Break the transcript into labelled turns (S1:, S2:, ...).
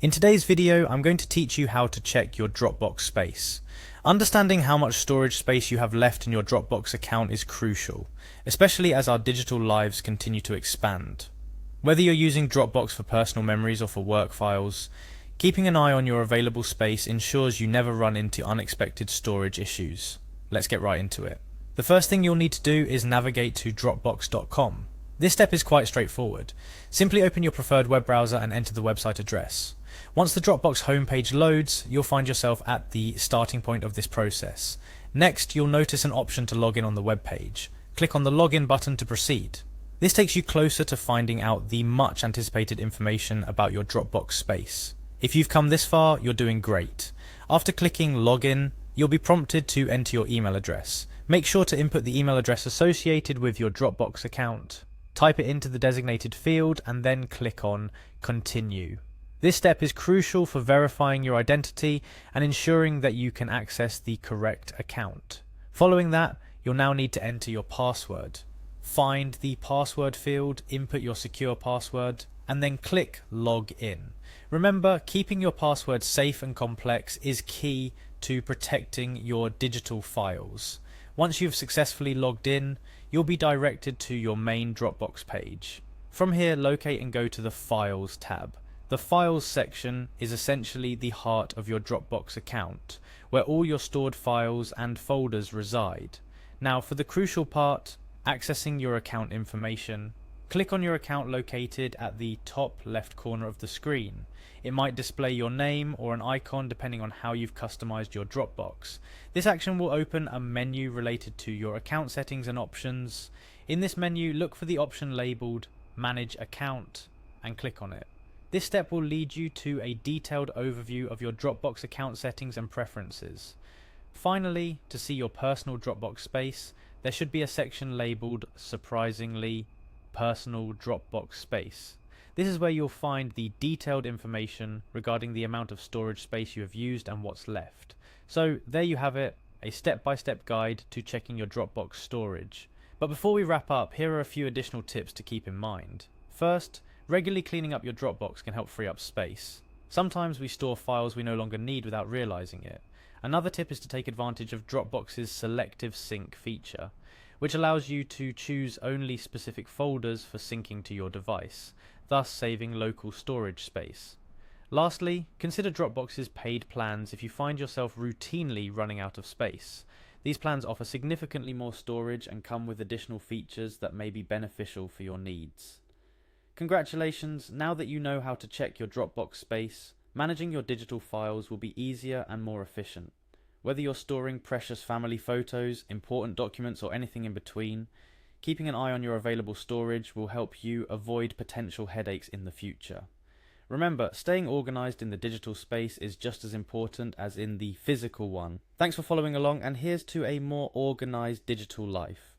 S1: In today's video, I'm going to teach you how to check your Dropbox space. Understanding how much storage space you have left in your Dropbox account is crucial, especially as our digital lives continue to expand. Whether you're using Dropbox for personal memories or for work files, keeping an eye on your available space ensures you never run into unexpected storage issues. Let's get right into it. The first thing you'll need to do is navigate to Dropbox.com. This step is quite straightforward. Simply open your preferred web browser and enter the website address. Once the Dropbox homepage loads, you'll find yourself at the starting point of this process. Next, you'll notice an option to log in on the web page. Click on the login button to proceed. This takes you closer to finding out the much anticipated information about your Dropbox space. If you've come this far, you're doing great. After clicking login, you'll be prompted to enter your email address. Make sure to input the email address associated with your Dropbox account. Type it into the designated field and then click on Continue. This step is crucial for verifying your identity and ensuring that you can access the correct account. Following that, you'll now need to enter your password. Find the password field, input your secure password, and then click Log In. Remember, keeping your password safe and complex is key to protecting your digital files. Once you've successfully logged in, you'll be directed to your main Dropbox page. From here, locate and go to the Files tab. The Files section is essentially the heart of your Dropbox account, where all your stored files and folders reside. Now, for the crucial part, accessing your account information. Click on your account located at the top left corner of the screen. It might display your name or an icon depending on how you've customized your Dropbox. This action will open a menu related to your account settings and options. In this menu, look for the option labeled Manage Account and click on it. This step will lead you to a detailed overview of your Dropbox account settings and preferences. Finally, to see your personal Dropbox space, there should be a section labeled Surprisingly Personal Dropbox Space. This is where you'll find the detailed information regarding the amount of storage space you have used and what's left. So there you have it, a step-by-step guide to checking your Dropbox storage. But before we wrap up, here are a few additional tips to keep in mind. First, regularly cleaning up your Dropbox can help free up space. Sometimes we store files we no longer need without realizing it. Another tip is to take advantage of Dropbox's selective sync feature, which allows you to choose only specific folders for syncing to your device, thus saving local storage space. Lastly, consider Dropbox's paid plans if you find yourself routinely running out of space. These plans offer significantly more storage and come with additional features that may be beneficial for your needs. Congratulations, now that you know how to check your Dropbox space, managing your digital files will be easier and more efficient. Whether you're storing precious family photos, important documents, or anything in between, keeping an eye on your available storage will help you avoid potential headaches in the future. Remember, staying organized in the digital space is just as important as in the physical one. Thanks for following along, and here's to a more organized digital life.